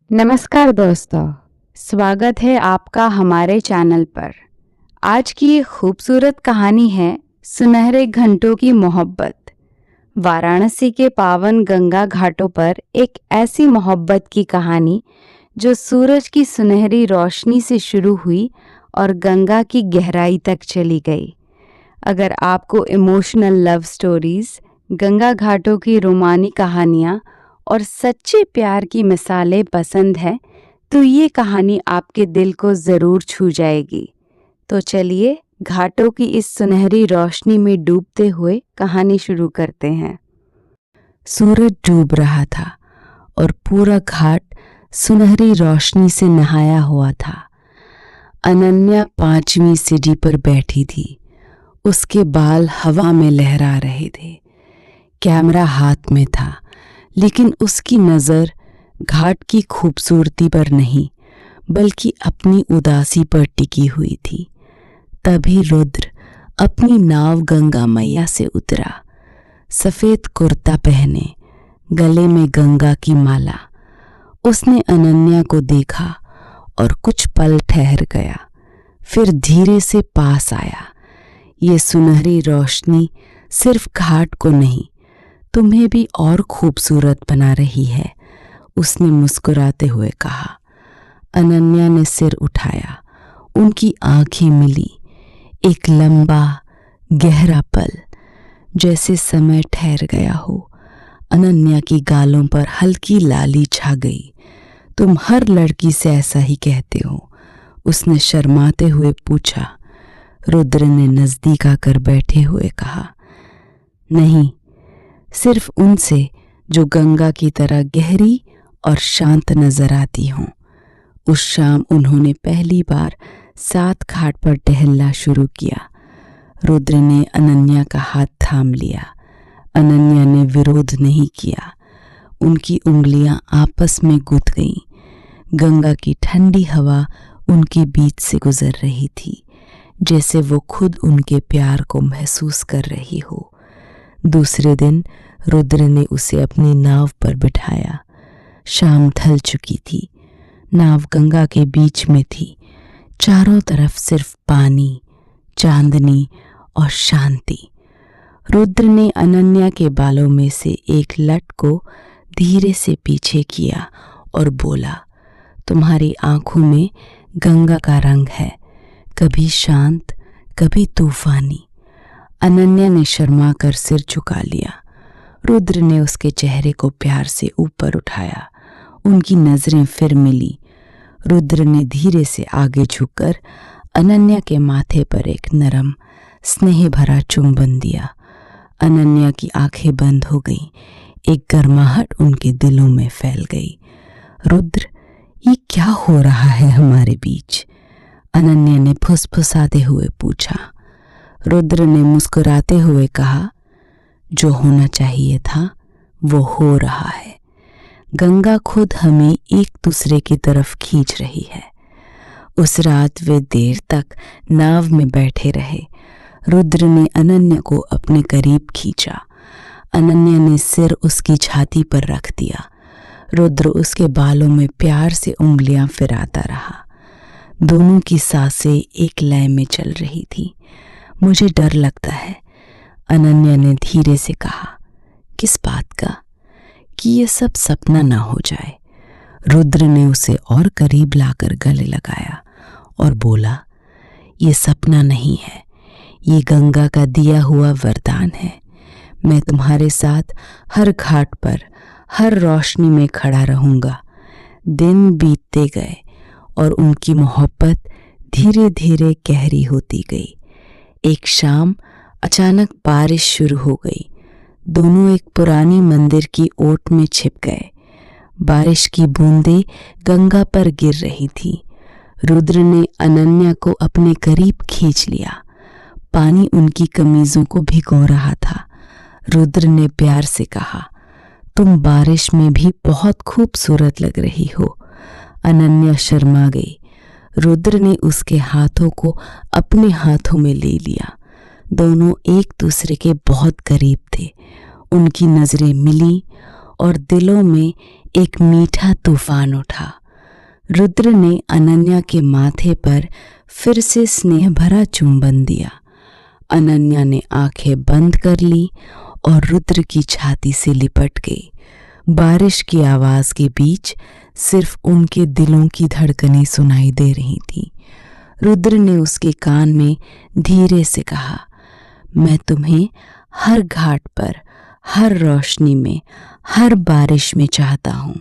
नमस्कार दोस्तों, स्वागत है आपका हमारे चैनल पर। आज की ये खूबसूरत कहानी है सुनहरे घंटों की मोहब्बत। वाराणसी के पावन गंगा घाटों पर एक ऐसी मोहब्बत की कहानी जो सूरज की सुनहरी रोशनी से शुरू हुई और गंगा की गहराई तक चली गई। अगर आपको इमोशनल लव स्टोरीज, गंगा घाटों की रोमानी कहानियाँ और सच्चे प्यार की मिसालें पसंद है तो ये कहानी आपके दिल को ज़रूर छू जाएगी। तो चलिए घाटों की इस सुनहरी रोशनी में डूबते हुए कहानी शुरू करते हैं। सूरज डूब रहा था और पूरा घाट सुनहरी रोशनी से नहाया हुआ था। अनन्या 5वीं सीढ़ी पर बैठी थी। उसके बाल हवा में लहरा रहे थे। कैमरा हाथ में था, लेकिन उसकी नज़र घाट की खूबसूरती पर नहीं बल्कि अपनी उदासी पर टिकी हुई थी। तभी रुद्र अपनी नाव गंगा मैया से उतरा। सफ़ेद कुर्ता पहने, गले में गंगा की माला। उसने अनन्या को देखा और कुछ पल ठहर गया, फिर धीरे से पास आया। ये सुनहरी रोशनी सिर्फ घाट को नहीं, तुम्हें भी और खूबसूरत बना रही है, उसने मुस्कुराते हुए कहा। अनन्या ने सिर उठाया। उनकी आंखें मिली। एक लंबा गहरा पल, जैसे समय ठहर गया हो। अनन्या की गालों पर हल्की लाली छा गई। तुम हर लड़की से ऐसा ही कहते हो, उसने शर्माते हुए पूछा। रुद्र ने नजदीक आकर बैठे हुए कहा, नहीं, सिर्फ उनसे जो गंगा की तरह गहरी और शांत नजर आती हों। उस शाम उन्होंने पहली बार साथ घाट पर टहलना शुरू किया। रुद्र ने अनन्या का हाथ थाम लिया। अनन्या ने विरोध नहीं किया। उनकी उंगलियां आपस में गुथ गईं। गंगा की ठंडी हवा उनके बीच से गुजर रही थी, जैसे वो खुद उनके प्यार को महसूस कर रही हो। दूसरे दिन रुद्र ने उसे अपनी नाव पर बिठाया। शाम ढल चुकी थी। नाव गंगा के बीच में थी। चारों तरफ सिर्फ पानी, चांदनी और शांति। रुद्र ने अनन्या के बालों में से एक लट को धीरे से पीछे किया और बोला, तुम्हारी आंखों में गंगा का रंग है, कभी शांत, कभी तूफानी। अनन्या ने शर्मा कर सिर झुका लिया। रुद्र ने उसके चेहरे को प्यार से ऊपर उठाया। उनकी नजरें फिर मिली। रुद्र ने धीरे से आगे झुककर अनन्या के माथे पर एक नरम, स्नेह भरा चुंबन दिया। अनन्या की आंखें बंद हो गईं। एक गर्माहट उनके दिलों में फैल गई। रुद्र, ये क्या हो रहा है हमारे बीच? अनन्या ने फुसफुसाते हुए पूछा। रुद्र ने मुस्कुराते हुए कहा, जो होना चाहिए था वो हो रहा है। गंगा खुद हमें एक दूसरे की तरफ खींच रही है। उस रात वे देर तक नाव में बैठे रहे। रुद्र ने अनन्या को अपने करीब खींचा। अनन्या ने सिर उसकी छाती पर रख दिया। रुद्र उसके बालों में प्यार से उंगलियां फिराता रहा। दोनों की सांसें एक लय में चल रही थी। मुझे डर लगता है, अनन्या ने धीरे से कहा। किस बात का? कि ये सब सपना ना हो जाए। रुद्र ने उसे और करीब लाकर गले लगाया और बोला, ये सपना नहीं है, ये गंगा का दिया हुआ वरदान है। मैं तुम्हारे साथ हर घाट पर, हर रोशनी में खड़ा रहूंगा। दिन बीतते गए और उनकी मोहब्बत धीरे धीरे गहरी होती गई। एक शाम अचानक बारिश शुरू हो गई। दोनों एक पुरानी मंदिर की ओट में छिप गए। बारिश की बूंदें गंगा पर गिर रही थी। रुद्र ने अनन्या को अपने करीब खींच लिया। पानी उनकी कमीजों को भिगो रहा था। रुद्र ने प्यार से कहा, तुम बारिश में भी बहुत खूबसूरत लग रही हो। अनन्या शर्मा गई। रुद्र ने उसके हाथों को अपने हाथों में ले लिया। दोनों एक दूसरे के बहुत करीब थे। उनकी नजरें मिली और दिलों में एक मीठा तूफान उठा। रुद्र ने अनन्या के माथे पर फिर से स्नेह भरा चुंबन दिया। अनन्या ने आंखें बंद कर ली और रुद्र की छाती से लिपट गई। बारिश की आवाज के बीच सिर्फ उनके दिलों की धड़कनें सुनाई दे रही थीं। रुद्र ने उसके कान में धीरे से कहा, मैं तुम्हें हर घाट पर, हर रोशनी में, हर बारिश में चाहता हूँ।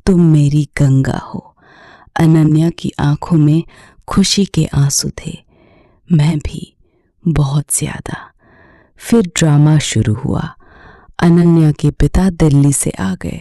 तुम मेरी गंगा हो। अनन्या की आंखों में खुशी के आंसू थे। मैं भी, बहुत ज्यादा। फिर ड्रामा शुरू हुआ। अनन्या के पिता दिल्ली से आ गए।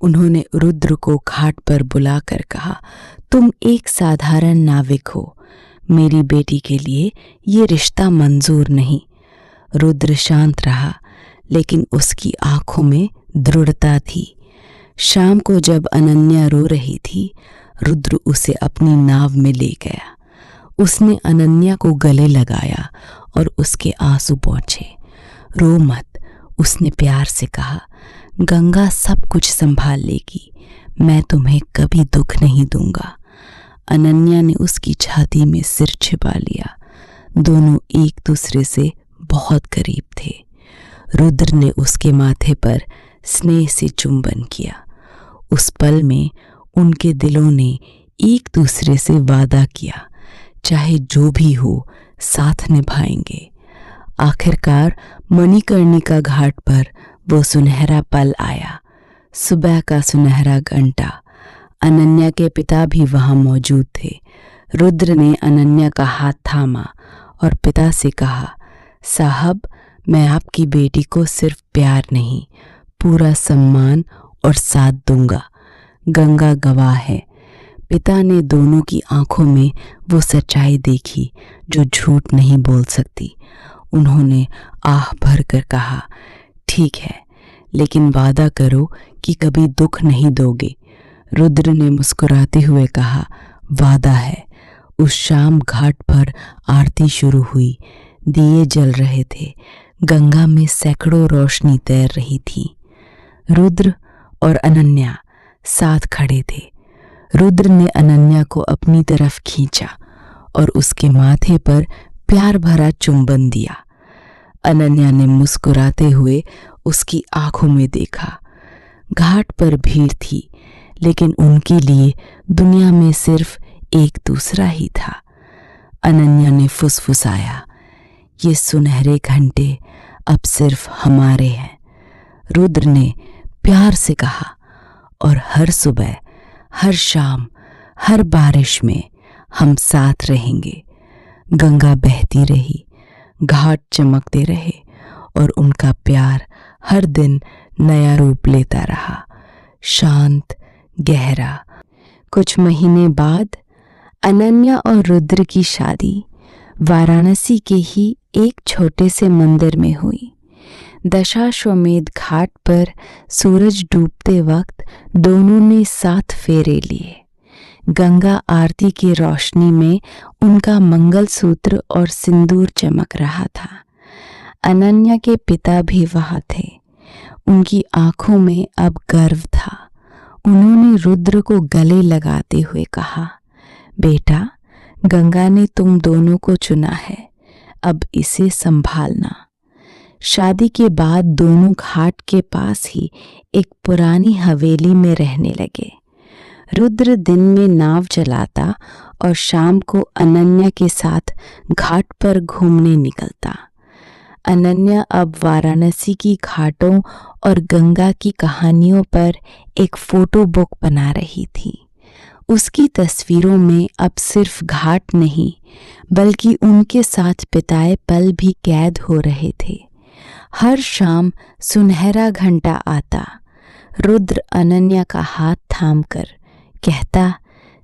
उन्होंने रुद्र को घाट पर बुलाकर कहा, तुम एक साधारण नाविक हो, मेरी बेटी के लिए ये रिश्ता मंजूर नहीं। रुद्र शांत रहा, लेकिन उसकी आंखों में दृढ़ता थी। शाम को जब अनन्या रो रही थी, रुद्र उसे अपनी नाव में ले गया। उसने अनन्या को गले लगाया और उसके आंसू पोंछे। रो मत, उसने प्यार से कहा, गंगा सब कुछ संभाल लेगी, मैं तुम्हें कभी दुख नहीं दूंगा। अनन्या ने उसकी छाती में सिर छिपा लिया। दोनों एक दूसरे से बहुत करीब थे। रुद्र ने उसके माथे पर स्नेह से चुंबन किया। उस पल में उनके दिलों ने एक दूसरे से वादा किया, चाहे जो भी हो साथ निभाएंगे। आखिरकार मणिकर्णिका घाट पर वो सुनहरा पल आया। सुबह का सुनहरा घंटा। अनन्या के पिता भी वहां मौजूद थे। रुद्र ने अनन्या का हाथ थामा और पिता से कहा, साहब, मैं आपकी बेटी को सिर्फ प्यार नहीं, पूरा सम्मान और साथ दूंगा। गंगा गवाह है। पिता ने दोनों की आंखों में वो सच्चाई देखी जो झूठ नहीं बोल सकती। उन्होंने आह भरकर कहा, ठीक है, लेकिन वादा करो कि कभी दुख नहीं दोगे। रुद्र ने मुस्कुराते हुए कहा, वादा है। उस शाम घाट पर आरती शुरू हुई। दिए जल रहे थे। गंगा में सैकड़ों रोशनी तैर रही थी। रुद्र और अनन्या साथ खड़े थे। रुद्र ने अनन्या को अपनी तरफ खींचा और उसके माथे पर प्यार भरा चुंबन दिया। अनन्या ने मुस्कुराते हुए उसकी आंखों में देखा। घाट पर भीड़ थी, लेकिन उनके लिए दुनिया में सिर्फ एक दूसरा ही था। अनन्या ने फुसफुसाया, ये सुनहरे घंटे अब सिर्फ हमारे हैं। रुद्र ने प्यार से कहा, और हर सुबह, हर शाम, हर बारिश में हम साथ रहेंगे। गंगा बहती रही, घाट चमकते रहे और उनका प्यार हर दिन नया रूप लेता रहा, शांत, गहरा। कुछ महीने बाद अनन्या और रुद्र की शादी वाराणसी के ही एक छोटे से मंदिर में हुई। दशाश्वमेध घाट पर सूरज डूबते वक्त दोनों ने 7 फेरे लिए। गंगा आरती की रोशनी में उनका मंगलसूत्र और सिंदूर चमक रहा था। अनन्या के पिता भी वहां थे। उनकी आंखों में अब गर्व था। उन्होंने रुद्र को गले लगाते हुए कहा, बेटा, गंगा ने तुम दोनों को चुना है, अब इसे संभालना। शादी के बाद दोनों घाट के पास ही एक पुरानी हवेली में रहने लगे। रुद्र दिन में नाव चलाता और शाम को अनन्या के साथ घाट पर घूमने निकलता। अनन्या अब वाराणसी की घाटों और गंगा की कहानियों पर एक फोटो बुक बना रही थी। उसकी तस्वीरों में अब सिर्फ घाट नहीं, बल्कि उनके साथ बिताए पल भी कैद हो रहे थे। हर शाम सुनहरा घंटा आता। रुद्र अनन्या का हाथ थामकर कहता,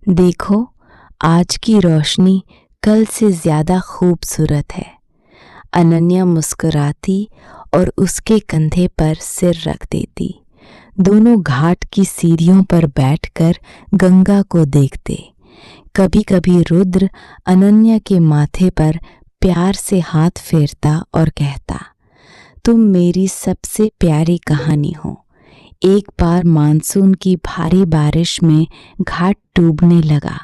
देखो, आज की रोशनी कल से ज्यादा खूबसूरत है। अनन्या मुस्कुराती और उसके कंधे पर सिर रख देती। दोनों घाट की सीढ़ियों पर बैठकर गंगा को देखते। कभी कभी रुद्र अनन्या के माथे पर प्यार से हाथ फेरता और कहता, तुम मेरी सबसे प्यारी कहानी हो, एक बार मानसून की भारी बारिश में घाट डूबने लगा।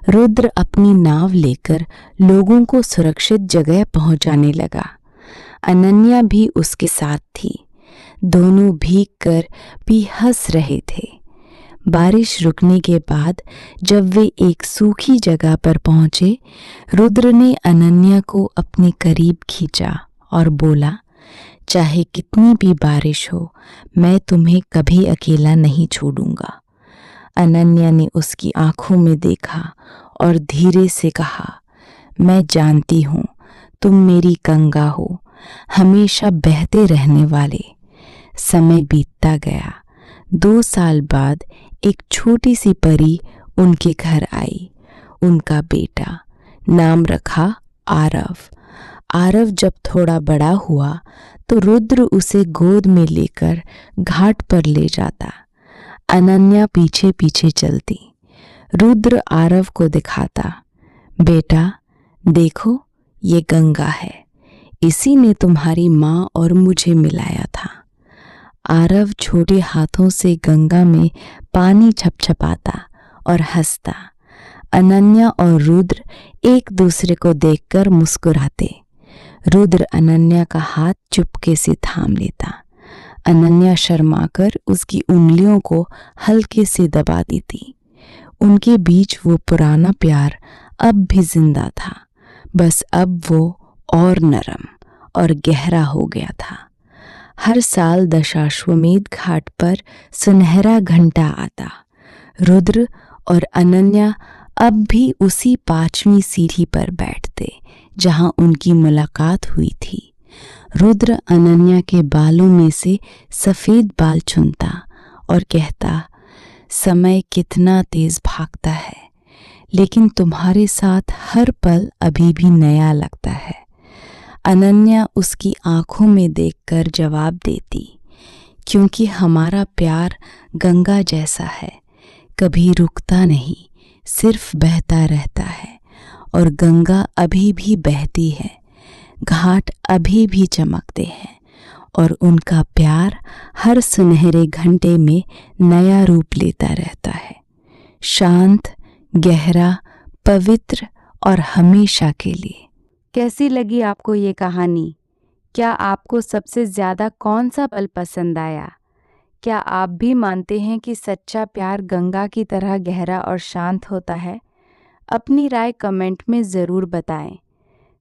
रुद्र अपनी नाव लेकर लोगों को सुरक्षित जगह पहुंचाने लगा। अनन्या भी उसके साथ थी। दोनों भीग कर भी हंस रहे थे। बारिश रुकने के बाद जब वे एक सूखी जगह पर पहुंचे, रुद्र ने अनन्या को अपने करीब खींचा और बोला, चाहे कितनी भी बारिश हो, मैं तुम्हें कभी अकेला नहीं छोड़ूंगा। अनन्या ने उसकी आंखों में देखा और धीरे से कहा, मैं जानती हूँ तुम मेरी गंगा हो, हमेशा बहते रहने वाले। समय बीतता गया। 2 साल बाद एक छोटी सी परी उनके घर आई। उनका बेटा, नाम रखा आरव। आरव जब थोड़ा बड़ा हुआ तो रुद्र उसे गोद में लेकर घाट पर ले जाता। अनन्या पीछे पीछे चलती। रुद्र आरव को दिखाता, बेटा देखो, ये गंगा है, इसी ने तुम्हारी माँ और मुझे मिलाया था। आरव छोटे हाथों से गंगा में पानी छपछपाता और हंसता। अनन्या और रुद्र एक दूसरे को देखकर मुस्कुराते। रुद्र अनन्या का हाथ चुपके से थाम लेता। अनन्या शर्माकर उसकी उंगलियों को हल्के से दबा देती। उनके बीच वो पुराना प्यार अब भी जिंदा था, बस अब वो और नरम और गहरा हो गया था। हर साल दशाश्वमेध घाट पर सुनहरा घंटा आता। रुद्र और अनन्या अब भी उसी 5वीं सीढ़ी पर बैठते जहां उनकी मुलाकात हुई थी। रुद्र अनन्या के बालों में से सफेद बाल चुनता और कहता, समय कितना तेज भागता है, लेकिन तुम्हारे साथ हर पल अभी भी नया लगता है। अनन्या उसकी आंखों में देखकर जवाब देती, क्योंकि हमारा प्यार गंगा जैसा है, कभी रुकता नहीं, सिर्फ बहता रहता है। और गंगा अभी भी बहती है, घाट अभी भी चमकते हैं, और उनका प्यार हर सुनहरे घंटे में नया रूप लेता रहता है, शांत, गहरा, पवित्र और हमेशा के लिए। कैसी लगी आपको ये कहानी? क्या आपको सबसे ज़्यादा कौन सा पल पसंद आया? क्या आप भी मानते हैं कि सच्चा प्यार गंगा की तरह गहरा और शांत होता है? अपनी राय कमेंट में ज़रूर बताएं।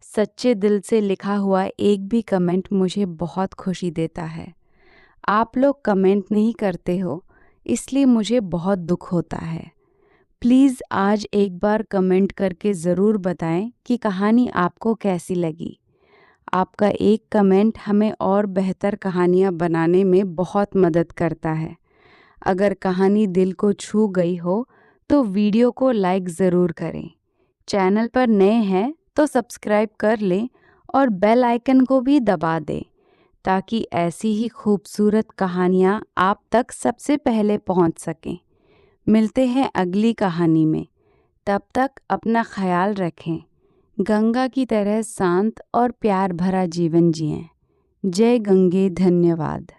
सच्चे दिल से लिखा हुआ एक भी कमेंट मुझे बहुत खुशी देता है। आप लोग कमेंट नहीं करते हो, इसलिए मुझे बहुत दुख होता है। प्लीज़ आज एक बार कमेंट करके ज़रूर बताएं कि कहानी आपको कैसी लगी। आपका एक कमेंट हमें और बेहतर कहानियाँ बनाने में बहुत मदद करता है। अगर कहानी दिल को छू गई हो तो वीडियो को लाइक ज़रूर करें। चैनल पर नए हैं तो सब्सक्राइब कर लें और बेल आइकन को भी दबा दें, ताकि ऐसी ही खूबसूरत कहानियाँ आप तक सबसे पहले पहुँच सकें। मिलते हैं अगली कहानी में। तब तक अपना ख्याल रखें। गंगा की तरह शांत और प्यार भरा जीवन जिएं। जय गंगे, धन्यवाद।